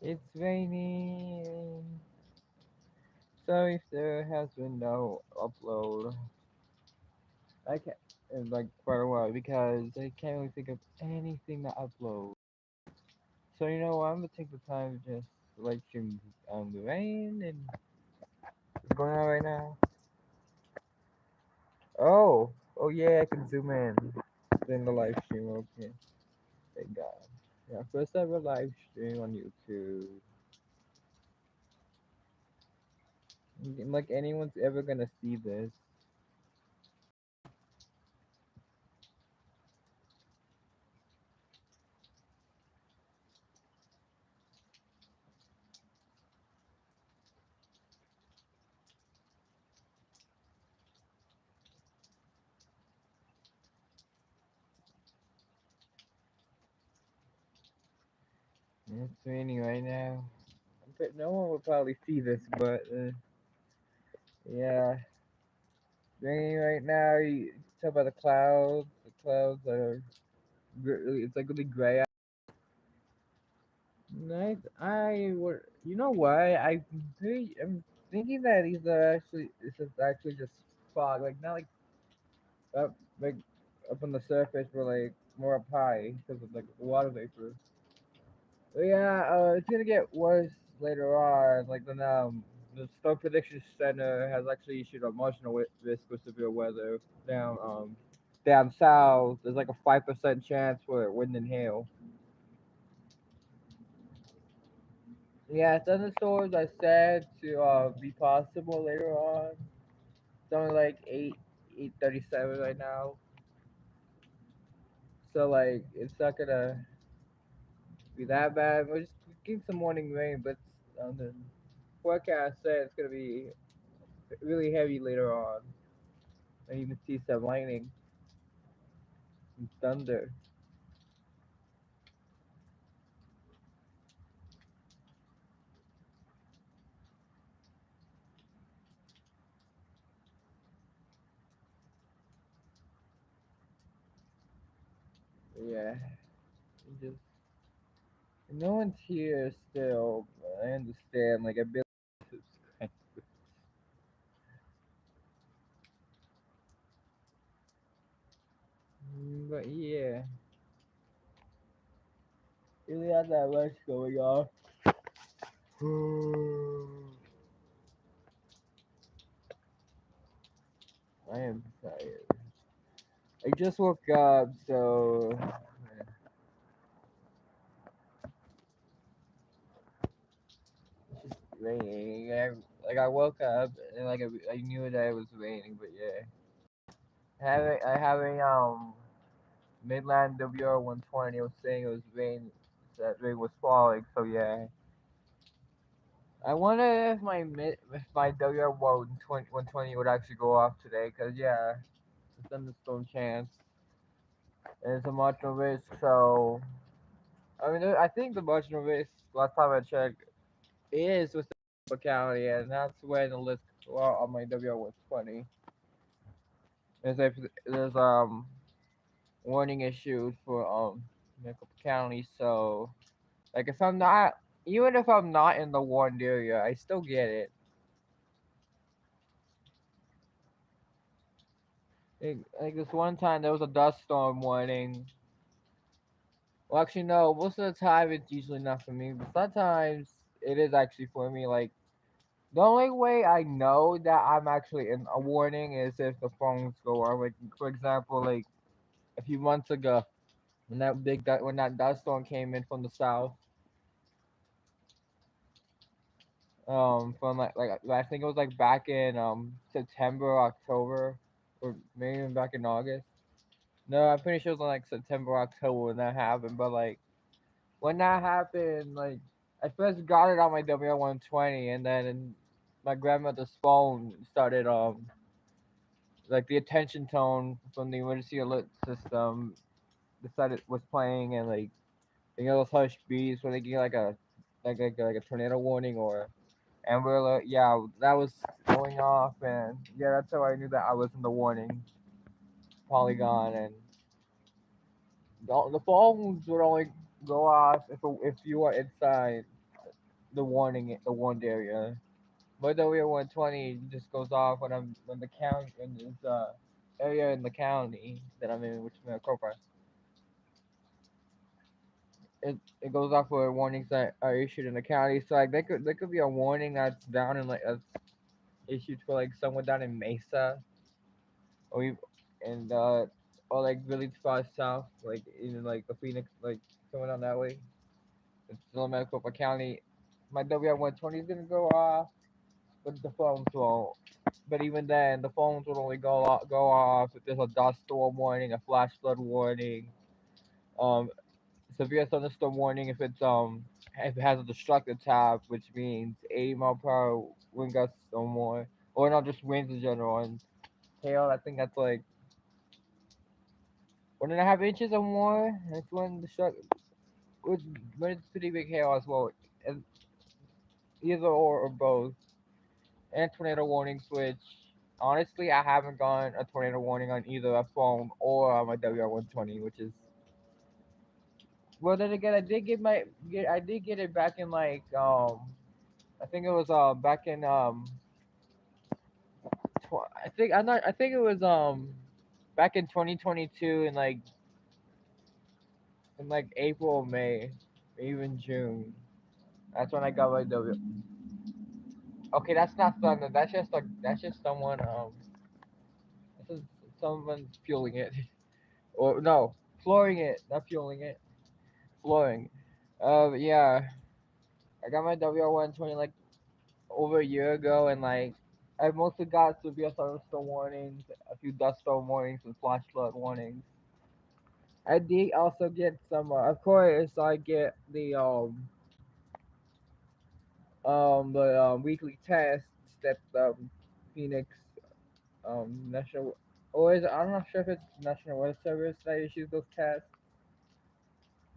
It's raining. Sorry if there has been no upload. I can't in like quite a while because I can't really think of anything to upload. So you know what? I'm gonna take the time to just like stream the rain and what's going on right now. Oh yeah, I can zoom in. In the live stream, okay. Thank God. Yeah, first ever live stream on YouTube. Like anyone's ever gonna see this. It's raining right now. But no one will probably see this, but yeah, it's raining right now. You talk about the clouds. The clouds are it's like really gray. Nice. I would. You know what? I'm thinking that these are actually. This is actually just fog. Like not up like up on the surface, but like more up high because of like water vapor. But yeah, it's gonna get worse later on. Like the Storm Prediction Center has actually issued a marginal risk for severe weather down south. There's like a 5% chance for wind and hail. Yeah, thunderstorms are said to be possible later on. It's only like 8:37 right now, so like it's not gonna be that bad. We're just getting some morning rain, but the forecast said it's gonna be really heavy later on. And you can see some lightning and thunder. Yeah, just no one's here still. But I understand. Like I built subscribe. But yeah, really not that much going on. I am tired. I just woke up, so it's just raining. I woke up and like I knew that it was raining, but yeah. I having Midland WR 120 was saying it was rain. That rain was falling, so yeah. I wonder if my WR 120 would actually go off today, cause yeah, the thunderstorm chance. There's a marginal risk, so I mean I think the marginal risk last time I checked is with the County, and that's where the list well, on my WR 120 is if there's warning issues for Maricopa County, so like if I'm not, even if I'm not in the warned area, I still get it. Like this one time there was a dust storm warning. Well, actually no, most of the time it's usually not for me, but sometimes it is actually for me. Like the only way I know that I'm actually in a warning is if the phones go on. Like for example, like a few months ago when that dust storm came in from the south, from like I think it was like back in September, October, or maybe even back in August. No, I'm pretty sure it was like September, October when that happened. But like when that happened, like I first got it on my WR 120, and then my grandmother's phone started like the attention tone from the emergency alert system decided was playing, and like those hush beats when they get like a tornado warning or Amber Alert. Yeah, that was going off, and yeah, that's how I knew that I was in the warning polygon, and the phones would only go off if you were inside. the warned area. But WR 120 just goes off when the county when there's area in the county that I'm in, which is Maricopa. It goes off where warnings that are issued in the county. So like there could be a warning that's down in like that's issued for like someone down in Mesa or even, and or like really far south, like even like the Phoenix, like someone down that way. It's still in Maricopa County. My WR 120 is gonna go off, but the phones won't. But even then, the phones would only go off if there's a dust storm warning, a flash flood warning, um, severe thunderstorm warning if it has a destructive tab, which means 80 mile per hour wind gusts or more, or not just winds in general. And hail, I think that's like 1.5 inches or more. That's when which when it's pretty big hail as well. And either or both. And tornado warnings, which honestly I haven't gotten a tornado warning on either a phone or on my WR 120, which is well. Then again, I did get it back in like I think it was back in I think it was back in 2022 in like April or May, or even June. That's when I got my W. Okay, that's not thunder. That's just someone this is someone fueling it. Or no, flooring it, not fueling it, flooring. Yeah, I got my WR 120 like over a year ago, and like I mostly got severe thunderstorm warnings, a few dust storm warnings, and flash flood warnings. I did also get some, of course, I get the weekly tests that Phoenix National, or is I'm not sure if it's National Weather Service that issues those tests.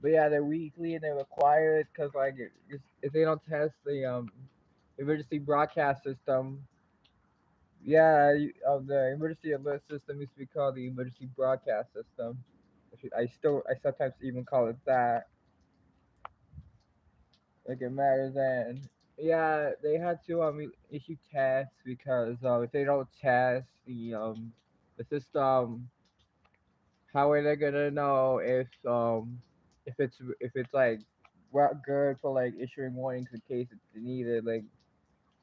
But yeah, they're weekly and they're required because like if they don't test the emergency broadcast system, yeah, the emergency alert system used to be called the emergency broadcast system. I sometimes even call it that. Like it matters and yeah, they had to issue tests because if they don't test the system, how are they gonna know if it's like good for like issuing warnings in case it's needed? Like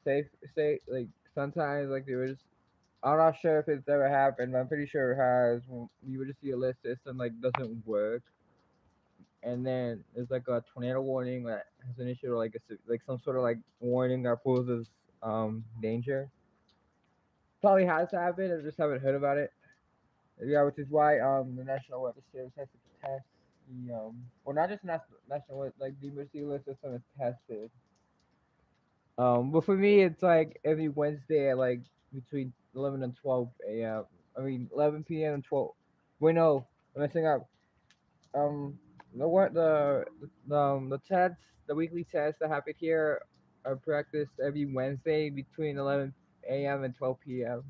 say say like sometimes like they were just I'm not sure if it's ever happened, but I'm pretty sure it has. When you would just see a list system like doesn't work, and then there's like a tornado warning that has an issue, or like like some sort of like warning that poses danger. Probably has happened. I just haven't heard about it. Yeah, which is why the National Weather Service has to test the well not just national like the emergency alert system is tested. But for me it's like every Wednesday at like between 11 and 12 a.m. I mean 11 p.m. and 12. Wait no, I'm messing up. Um, the tests, the weekly tests that happen here are practiced every Wednesday between 11 a.m. and 12 p.m.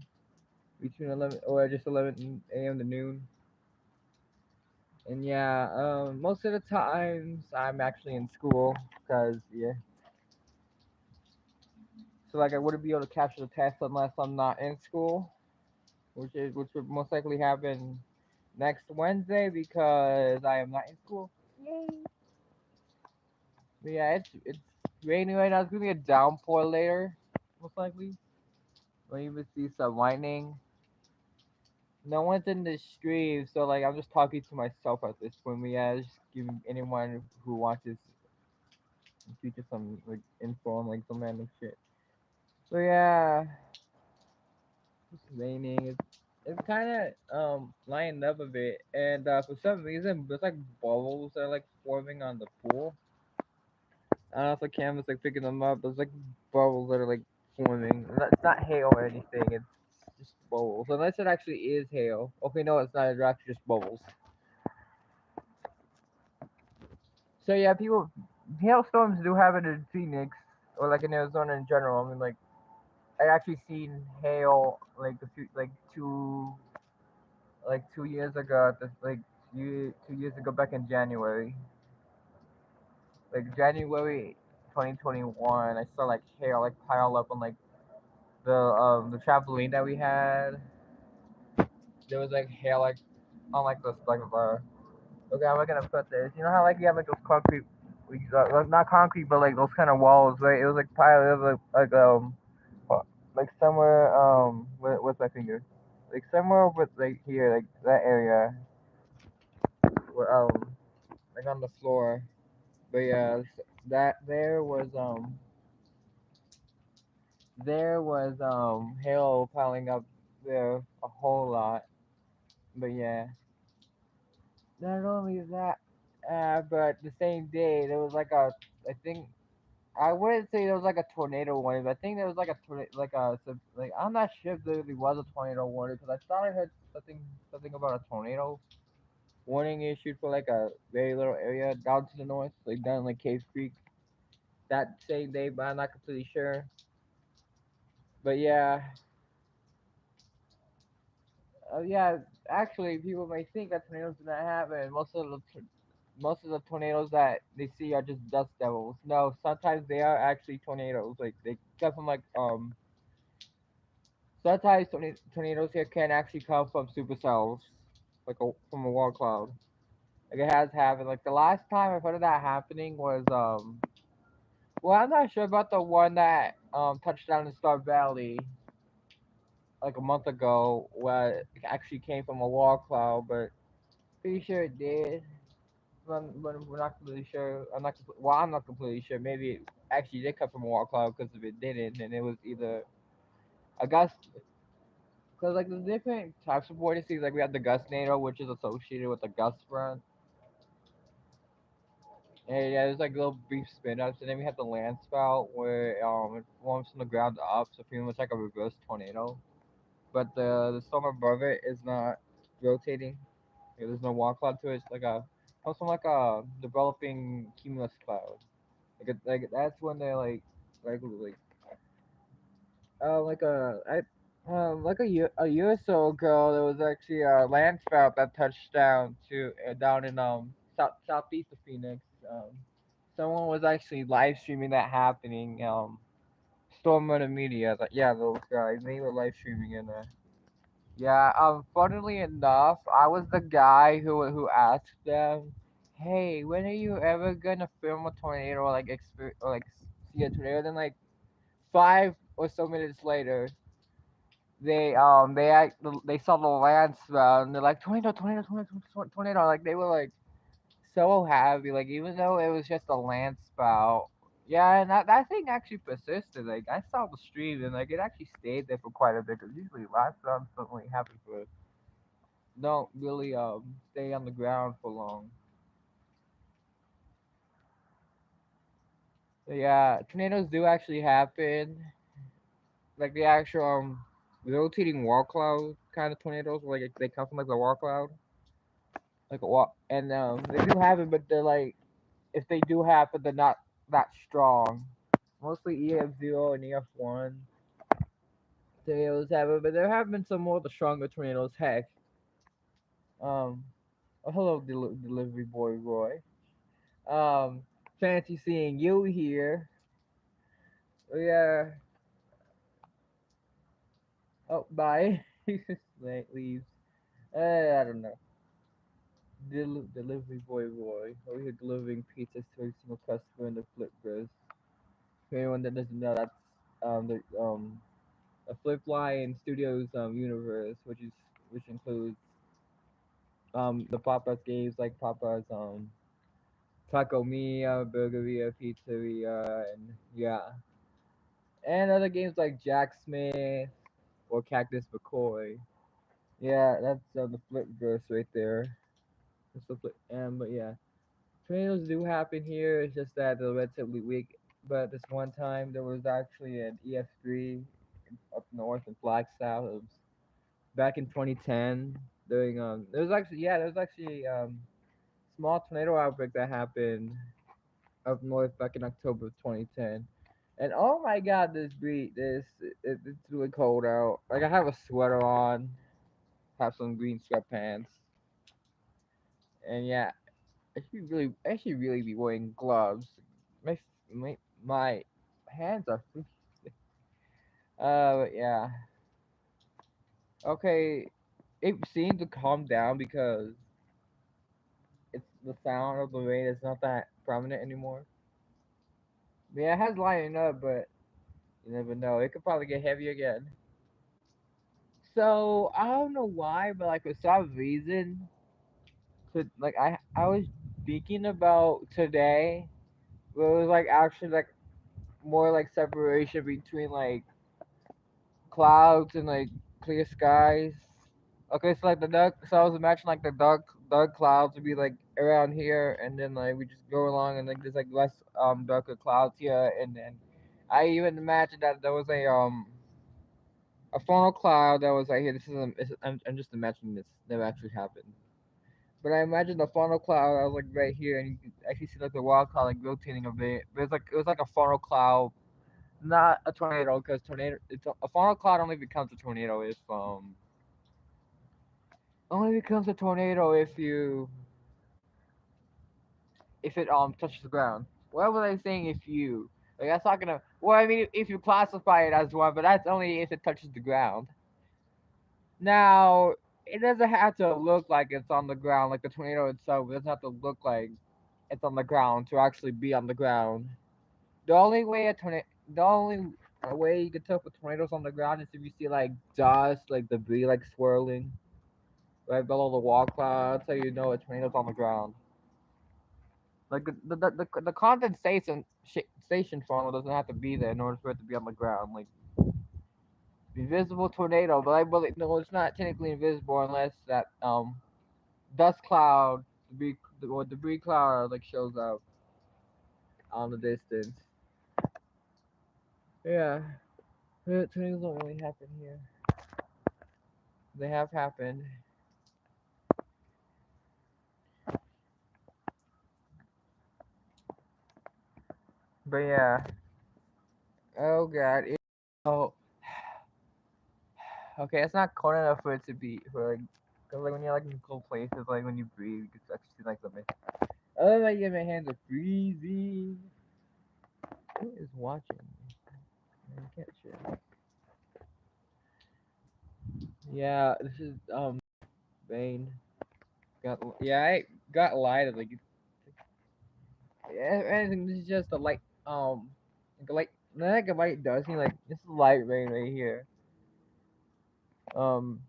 Between 11 or just 11 a.m. to noon. And yeah, most of the times I'm actually in school because yeah. So like I wouldn't be able to capture the test unless I'm not in school, which would most likely happen next Wednesday because I am not in school. Yay! But yeah, it's raining right now. It's gonna be a downpour later, most likely. We'll even see some lightning. No one's in the stream, so like I'm just talking to myself at this point. But yeah, just giving anyone who watches in future some like info on like some random shit. So yeah, it's raining. It's kind of lighting up a bit, and for some reason there's like bubbles that are like forming on the pool. I don't know if the camera's like picking them up. There's like bubbles that are like forming. It's not hail or anything. It's just bubbles. Unless it actually is hail. Okay, no, it's not. It's actually just bubbles. So yeah, people, hailstorms do happen in Phoenix or like in Arizona in general. I mean, like I actually seen hail like a few, like 2 years ago. Like 2 years ago, back in January. Like January 2021, I saw like hair like pile up on like the trampoline that we had. There was like hair like on like this like okay, I'm gonna put this. You know how like you have like those concrete, not concrete, but like those kind of walls, right? It was like piled, it was like somewhere with my finger, like somewhere with like here, like that area, where like on the floor. But yeah, that there was hail piling up there a whole lot. But yeah, not only that, but the same day there was like I think I wouldn't say there was like a tornado warning, but I think there was like a like I'm not sure if there really was a tornado warning because I thought I heard something about a tornado warning issued for like a very little area down to the north, like down like Cave Creek that same day, but I'm not completely sure. But yeah, yeah, actually, people may think that tornadoes do not happen. Most of the tornadoes that they see are just dust devils. No, sometimes they are actually tornadoes. Like they come from like sometimes tornadoes here can actually come from supercells, like from a wall cloud. Like it has happened. Like the last time I've heard of that happening was well, I'm not sure about the one that touched down in Star Valley like a month ago, where it actually came from a wall cloud, but pretty sure it did. But we're not completely sure. Well, I'm not completely sure. Maybe it actually did come from a wall cloud because if it didn't, then it was either a gust. Because like there's different types of vortices. Like we have the gust NATO, which is associated with the gust front. And yeah, there's like little brief spin ups, and then we have the land spout where it forms from the ground up, so pretty much like a reverse tornado. But the storm above it is not rotating. Yeah, there's no wall cloud to it. It's like a comes from like a developing cumulus cloud. Like that's when they like like like a year or so ago there was actually a land spout that touched down to down in southeast of Phoenix. Someone was actually live streaming that happening. Storm Runner Media. Yeah, those guys they were live streaming in there. Yeah, funnily enough, I was the guy who asked them, "Hey, when are you ever gonna film a tornado or like or like see a tornado?" Then like 5 or so minutes later, they saw the land swell and they're like tornado, tornado, tornado, tornado, tornado. Like they were like so happy, like even though it was just a land spout. Yeah, and that thing actually persisted. Like I saw the stream and like it actually stayed there for quite a bit. Cause usually land spouts don't really happen for don't really stay on the ground for long. So yeah, tornadoes do actually happen. Like the actual rotating wall cloud kind of tornadoes, where like they come from like the wall cloud, like a wall, and they do happen, but they're like if they do happen, they're not that strong. Mostly EF0 and EF1 tornadoes happen, but there have been some more of the stronger tornadoes. Heck, um, oh, hello delivery boy Roy. Um, fancy seeing you here. Yeah. Oh, bye. He just leaves. I don't know. Delivery boy Roy. Over here delivering pizzas to every single customer in the Flipgrid. For anyone that doesn't know, that's the a Flipline Studios universe, which includes the Papa's games like Papa's Taco Mia, Burgeria, Pizzeria, and yeah, and other games like Jack Smith or Cactus McCoy. Yeah, that's the Flipverse right there. That's the flip, but yeah, tornadoes do happen here. It's just that they're relatively weak. But this one time there was actually an EF3 up north in Flagstaff. It was back in 2010 during there was actually small tornado outbreak that happened up north back in October of 2010. And oh my God, it's really cold out. Like I have a sweater on, have some green sweatpants, and yeah, I should really be wearing gloves. My My hands are free. Yeah. Okay, it seemed to calm down because it's the sound of the rain is not that prominent anymore. Yeah, it has lightened up, but you never know. It could probably get heavy again. So I don't know why, but like for some reason, to like I was thinking about today, but it was like actually like more like separation between like clouds and like clear skies. Okay, so like the dark, so I was imagining like the dark clouds would be like around here, and then like we just go along, and like there's like less darker clouds here, and then I even imagined that there was a funnel cloud that was like here. I'm just imagining this never actually happened, but I imagined the funnel cloud. I was like right here, and you could actually see like the wild cloud like rotating a bit. But it was like a funnel cloud, not a tornado, because tornado it's a funnel cloud only becomes a tornado if it touches the ground. What was I saying? If you like, that's not gonna. Well, I mean, if you classify it as one, but that's only if it touches the ground. Now, it doesn't have to look like it's on the ground, like the tornado itself. It doesn't have to look like it's on the ground to actually be on the ground. The only way you can tell if a tornado's on the ground is if you see like dust, like debris, like swirling right below the wall cloud. That's how you know a tornado's on the ground. Like the condensation station funnel doesn't have to be there in order for it to be on the ground. Like invisible tornado, but I believe no, it's not technically invisible unless that dust cloud, or debris cloud like shows up on the distance. Yeah, tornadoes don't really happen here. They have happened, but yeah. Oh god. Oh, okay. It's not cold enough for it to be for like, cause like when you're like in cold places, like when you breathe, you can actually see like the mist. Oh my god, my hands are freezing. Who is watching me? I can't share. Yeah, this is Bane. I got lighted like yeah, anything. This is just a light like a light. Not like a light dusting. Like this is light rain right here. Um,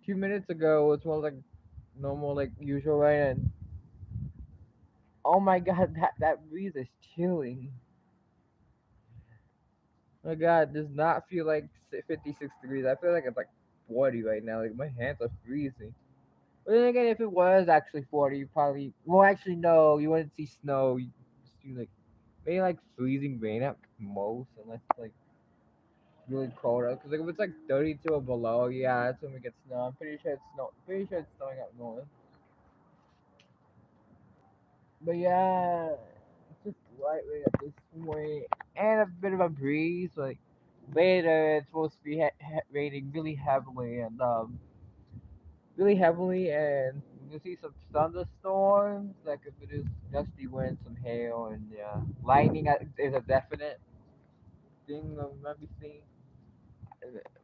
2 minutes ago it was like normal like usual rain, and oh my god, that breeze is chilling. Oh my god, does not feel like 56 degrees. I feel like it's like 40 right now. Like my hands are freezing. But then again, if it was actually 40, you probably well actually no, you wouldn't see snow. You just see like maybe like freezing rain at most, unless it's like really cold out. Cause like if it's like 32 or below, yeah, that's when we get snow. I'm pretty sure it's snow. Pretty sure it's snowing up north. But yeah, it's just lightweight at this point, and a bit of a breeze. Like later, it's supposed to be raining really heavily, and you see some thunderstorms. Like if it is gusty wind, some hail, and yeah, lightning is a definite thing of maybe seeing.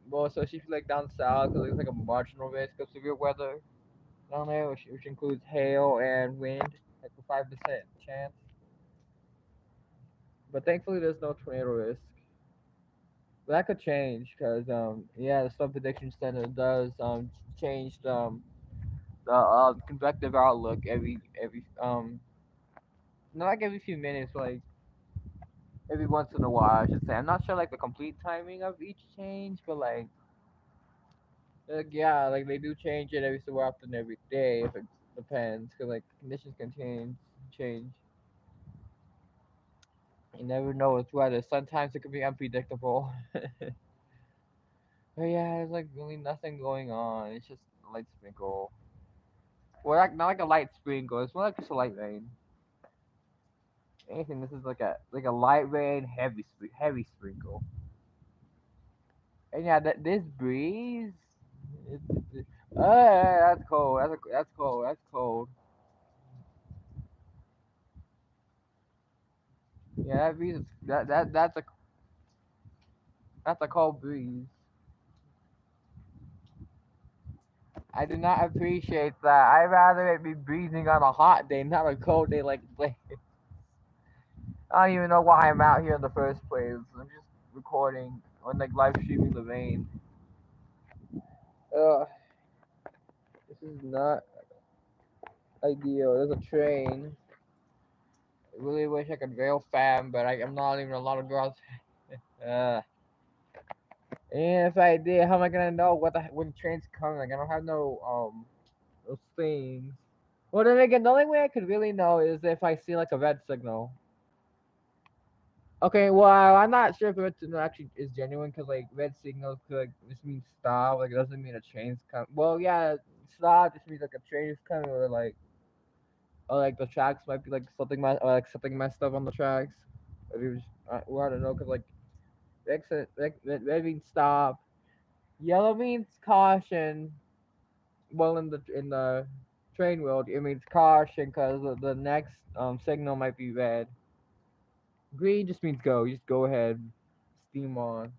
Well, especially if you like down south, because there's like a marginal risk of severe weather down there, which includes hail and wind, like a 5% chance. But thankfully, there's no tornado risk. But that could change because yeah, the Storm Prediction Center does change the convective outlook every not like every few minutes, but like every once in a while, I should say. I'm not sure like the complete timing of each change, but like yeah, like they do change it every so often every day if it depends, because like conditions can change. You never know with weather. Sometimes it can be unpredictable. But yeah, there's like really nothing going on. It's just a light sprinkle. Well, like, not like a light sprinkle. It's more like just a light rain. Anything. This is like a light rain, heavy sprinkle. And yeah, this breeze. That's cold. That's cold. That's cold. Yeah, that breeze is that's a cold breeze. I do not appreciate that. I'd rather it be breezing on a hot day, not a cold day like today. I don't even know why I'm out here in the first place. I'm just recording on like live streaming the vein. This is not ideal. There's a train. I really wish I could rail fan, but I'm not even a lot of girls. uh, and if I did, how am I gonna know when trains coming? Like I don't have no those things. Well, then again, the only way I could really know is if I see like a red signal. Okay, well, I'm not sure if red signal actually is genuine because like red signals could like just mean stop. Like it doesn't mean a train's coming. Well, yeah, stop just means like a train is coming or like the tracks might be like something messed up on the tracks. Or it was, well, I don't know because like red means stop. Yellow means caution. Well, in the train world, it means caution because the next signal might be red. Green just means go. You just go ahead, steam on.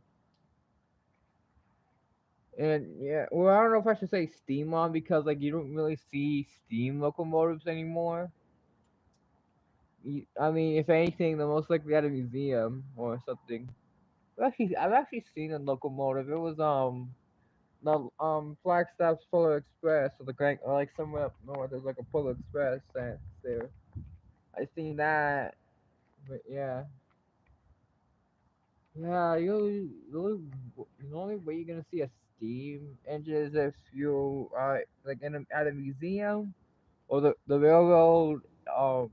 And yeah, well, I don't know if I should say steam on because like you don't really see steam locomotives anymore. I mean, if anything, they're most likely at a museum or something. I've actually seen a locomotive. It was the Flagstaff Polar Express or the Grand or like somewhere up north. There's like a Polar Express that's there. I seen that, but yeah, yeah. The only way you're gonna see a steam engine is if you are like at a museum or the railroad or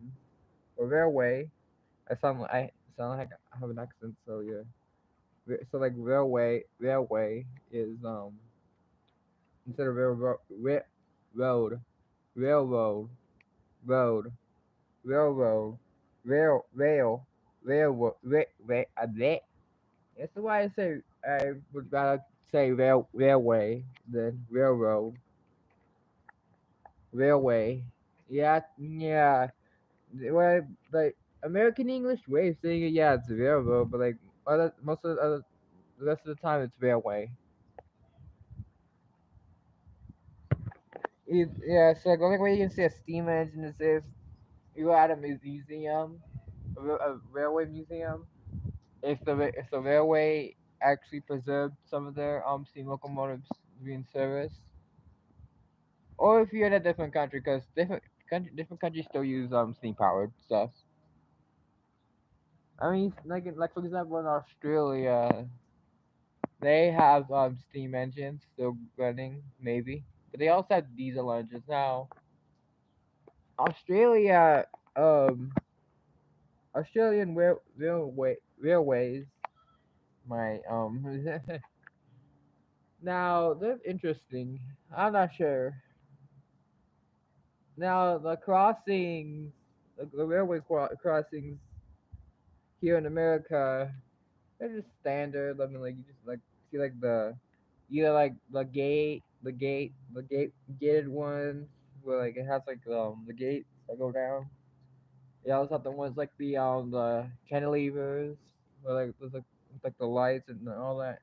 railway. I sound like I have an accent, so yeah. So like railway is instead of road railroad road railroad railroad that's why I would rather say railway than railway. Yeah, yeah. Well, like American English way of saying it, yeah, it's railroad, but like most of the rest of the time it's railway. Yeah, so like, the only way you can see a steam engine is if you were at a museum, a railway museum. If the railway actually preserved some of their steam locomotives being serviced, or if you're in a different country, because different countries still use steam powered stuff. I mean, like for example, in Australia, they have steam engines still running, maybe, but they also have diesel engines now. Australia, um, Australian railways, my now they're interesting. I'm not sure. Now the crossings, the railway crossings here in America, they're just standard. I mean, like you just like see like either like the gated ones where like it has like the gates that go down. You also have the ones like the cantilevers where like there's like the lights and all that.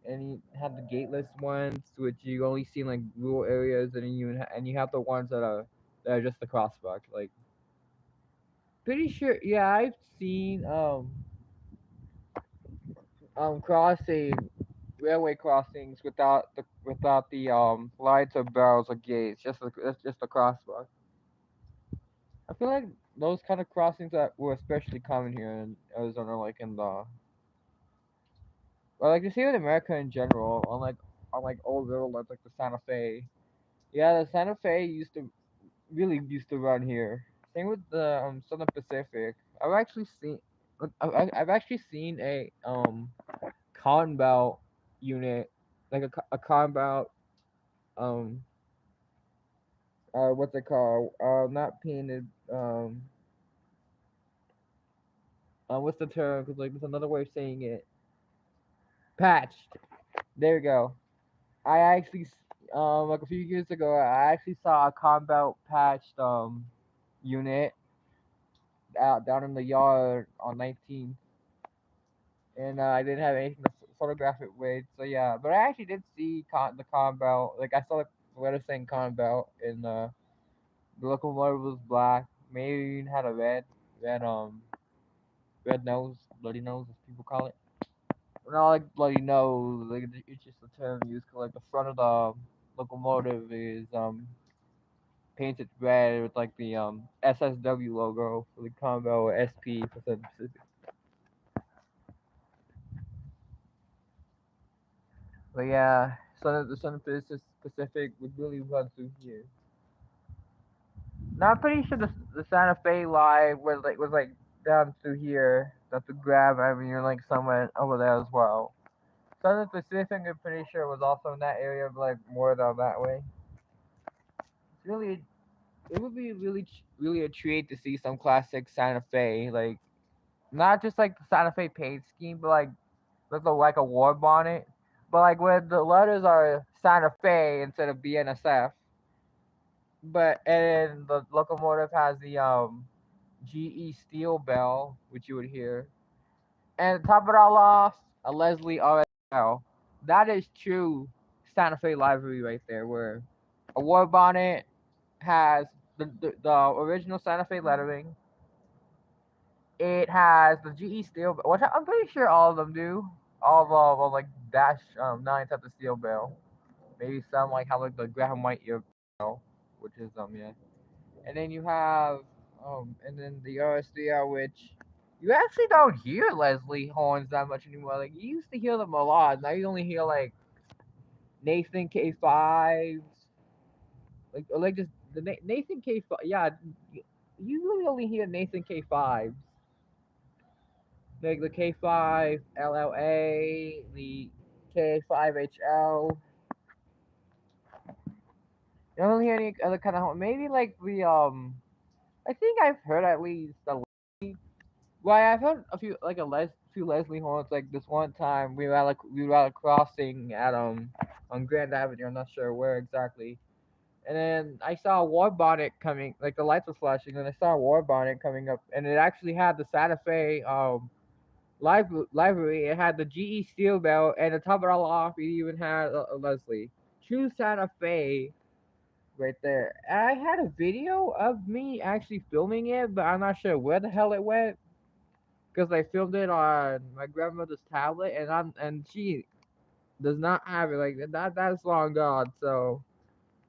And you have the gateless ones, which you only see in like rural areas, and then you have the ones that are just the crosswalk. Like pretty sure, yeah, I've seen crossing railway crossings without the lights or bells or gates, it's just a crosswalk. I feel like those kind of crossings that were especially common here in Arizona, like in the well, like you see in America in general, on like old railroads like the Santa Fe. Yeah, the Santa Fe used to run here. Same with the Southern Pacific. I've actually seen a Conn Belt unit, like a Conn Belt um what's it called? Not painted. What's the term? Cause like there's another way of saying it. Patched. There we go. I actually like a few years ago I actually saw a Conn Belt patched unit. out down in the yard on 19th, and I didn't have anything to photograph it with. So yeah, but I actually did see the con belt. Like I saw the letter saying con belt, and the locomotive was black. Maybe even had a red nose, bloody nose, as people call it. Not like bloody nose. Like it's just a term used. 'Cause, like the front of the locomotive is painted red with like the SSW logo for the combo or SP for some specific. But yeah, the Southern Pacific would really run through here. Now I'm pretty sure the Santa Fe line was like down through here, down through Grab Avenue, like somewhere over there as well. Southern Pacific, I'm pretty sure was also in that area, but like more down that way. It's really, it would be really a treat to see some classic Santa Fe, like not just like the Santa Fe paint scheme, but like like a war bonnet, but like where the letters are Santa Fe instead of BNSF. But and then the locomotive has the GE steel bell, which you would hear, and to top it all off, a Leslie RSL. That is true Santa Fe livery right there, where a war bonnet has the original Santa Fe lettering. It has the GE steel, which I'm pretty sure all of them do. All of them, like dash nines have the steel bell. Maybe some like have like the Graham White ear bell, which is yeah. And then you have and then the RSDR, which you actually don't hear Leslie horns that much anymore. Like you used to hear them a lot. Now you only hear like Nathan K5s, like just the Nathan K5. Yeah, you really only hear Nathan K5s. Like the K5 LLA, the K5HL. You don't hear any other kind of horn. Maybe like the I think I've heard at least a well, I've heard a few like few Leslie horns. Like this one time we were at a crossing at on Grand Avenue. I'm not sure where exactly. And then I saw a war bonnet coming. Like the lights were flashing, and I saw a war bonnet coming up, and it actually had the Santa Fe library. It had the GE steel belt, and to top it all off, it even had a Leslie. True Santa Fe right there. I had a video of me actually filming it, but I'm not sure where the hell it went because I filmed it on my grandmother's tablet, and she does not have it. Like that's long gone. So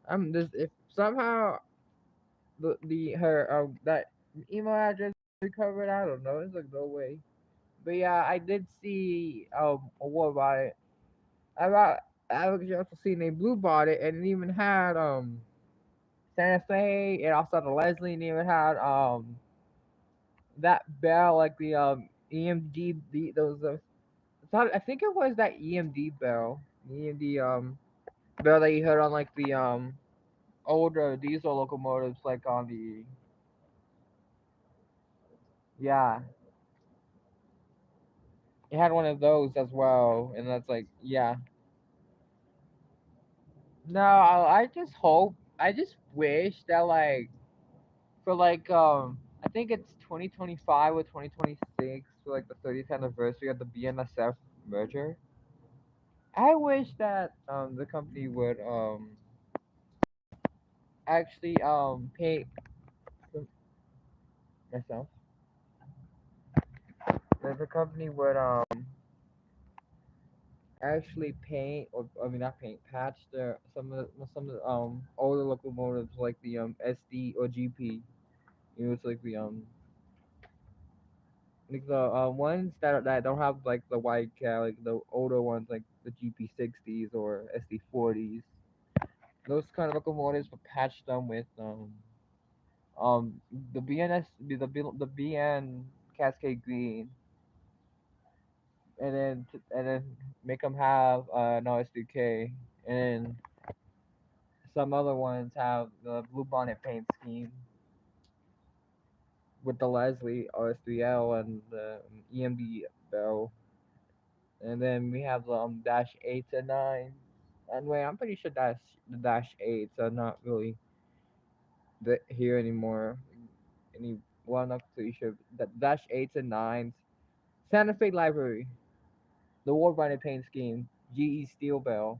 I'm just if somehow the her that email address recovered, I don't know. It's like no way. But yeah, I did see a war about it. I got I was also seen a blue bought it, and it even had Santa Fe. It also had the Leslie, and it even had that bell like the EMD those I think it was that EMD bell. EMD bell that you heard on like the older diesel locomotives like on the yeah. It had one of those as well, and that's like yeah. No, I just hope I just wish that like for like I think it's 2025 or 2026 for like the 30th anniversary of the BNSF merger. I wish that the company would actually pay myself that the company would actually paint or I mean not paint patch their some of the older locomotives like the SD or GP. You know, it's like the ones that don't have like the white cat, like the older ones like the GP60s or SD40s. Those kind of locomotives would patch them with um the BNS the BN Cascade Green, and then make them have an OSDK, and then some other ones have the blue bonnet paint scheme with the Leslie OS3L and the EMD bell, and then we have the dash eights and nines. And wait, I'm pretty sure the dash eights are not really here anymore. Any one up to issue the dash 8s and 9s. Santa Fe Library, the War Binding Paint Scheme, GE Steel Bell,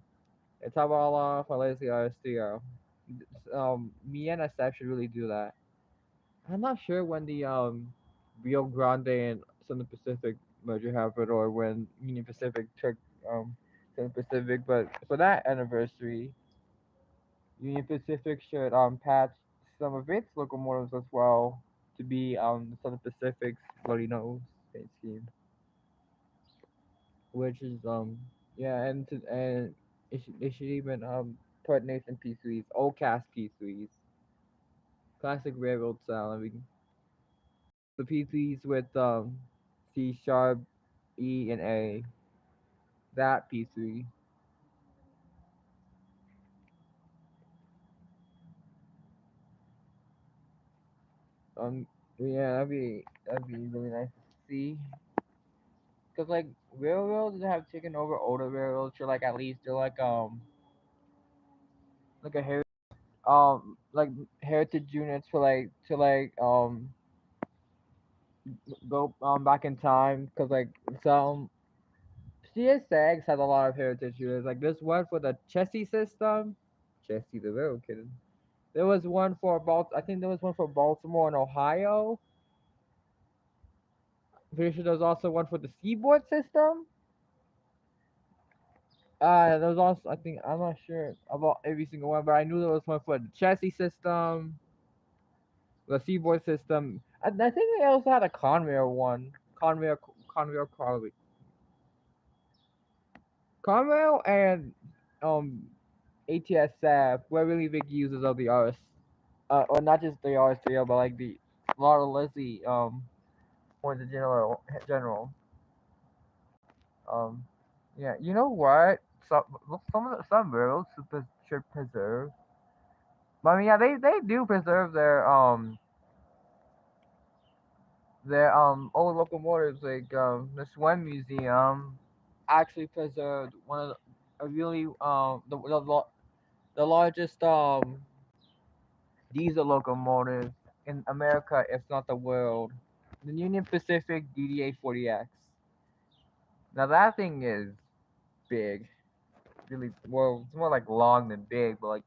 and Tabala Malaysia RSTO. Me and SF should really do that. I'm not sure when the Rio Grande and Southern Pacific merger happened or when Union Pacific took Southern Pacific, but for that anniversary, Union Pacific should patch some of its locomotives as well to be Southern Pacific's bloody nose paint scheme, which is yeah, and it should even put Nathan P3s, old cast P3s, classic railroad style. I mean the P3s with C sharp, E and A, that P3. Um yeah, that'd be really nice to see. Cause like railroads that have taken over older railroads for like at least they're like a like heritage units for like to like go back in time. Cause like some CSX has a lot of heritage units. Like this one for the Chessie system, Chessie the railroad kid. There was one for I think there was one for Baltimore and Ohio. Pretty sure there was also one for the Seaboard system. There was also I think I'm not sure about every single one, but I knew there was one for the chassis system, the Seaboard system. I think they also had a Conrail one, Conrail, Conrail, Conrail, and um ATSF were really big users of the RS, or not just the RS3L, but like the Laura Leslie or the general. Um, yeah, you know what? Some railroads should preserve. But I mean, yeah, they do preserve their old locomotives. Like this one museum actually preserved one of a really the largest diesel locomotives in America, if not the world. The Union Pacific DDA 40X. Now that thing is big. Really, well, it's more like long than big, but like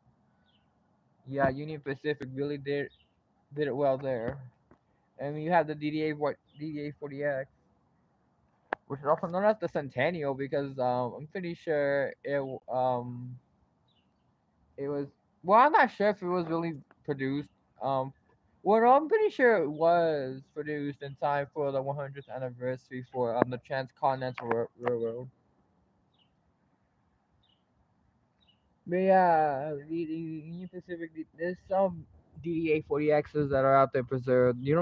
yeah, Union Pacific really did it well there. And you have the DDA 40X, which is also known as the Centennial because I'm pretty sure it was, well, I'm not sure if it was really produced um well, no, I'm pretty sure it was produced in time for the 100th anniversary for the Transcontinental Railroad. But yeah, the Union Pacific, there's some DDA 40Xs that are out there preserved. You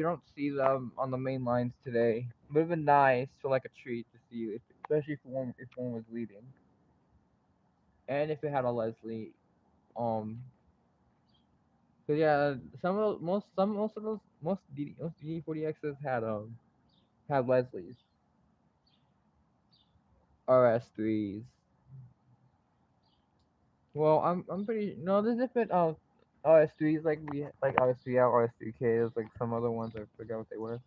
don't see them on the main lines today. But it'd been nice for like a treat to see, especially if one was leading, and if it had a Leslie. Um, cause yeah, most of those most DDA 40Xs had Leslies, RS3s. Well, I'm pretty no. There's different RS3s like RS3L, RS3Ks, like some other ones I forgot what they were.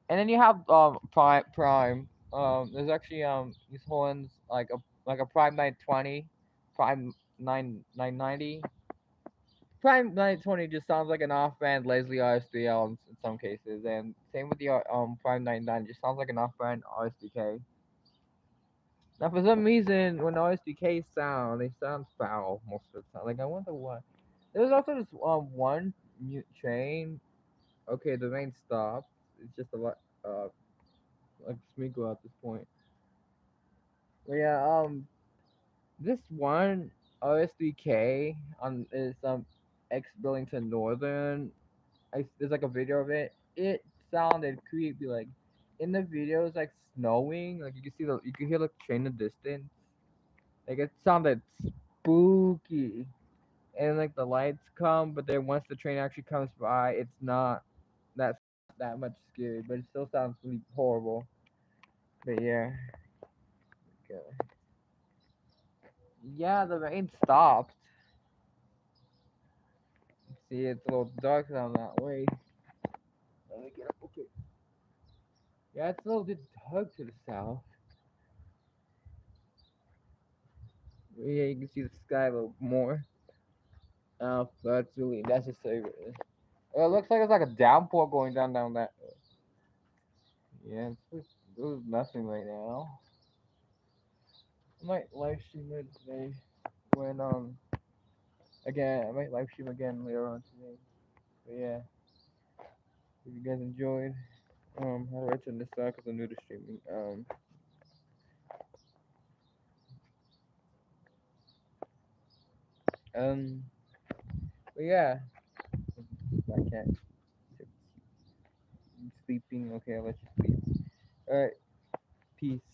And then you have Prime. There's actually these ones like a Prime 920, Prime 990. Prime 920 just sounds like an off-brand Leslie RS3L in some cases, and same with the Prime 99 just sounds like an off-brand RS3K. Now, for some reason, when RS3K sound, they sound foul most of the time. Like, I wonder why. There's also this one train. Okay, the rain stopped. It's just a lot, like sprinkle at this point. But yeah, this one RS3K on is ex Burlington Northern. There's like a video of it. It sounded creepy. Like in the video, it's like snowing. Like you can hear the train in the distance. Like it sounded spooky. And like the lights come, but then once the train actually comes by, it's not that that much scary, but it still sounds really horrible. But yeah, okay. Yeah, the rain stopped. See, it's a little dark down that way. Let me get up. Okay. Yeah, it's a little bit dark to the south. Yeah, you can see the sky a little more. That's really necessary. It looks like it's like a downpour going down that. Yeah, there's nothing right now. I might live stream it today when again I might live stream again later on today. But yeah, if you guys enjoyed, how do I turn this on? Cause I'm new to streaming. Um, but yeah, I can't. I'm sleeping. Okay, I'll let you sleep. All right, peace.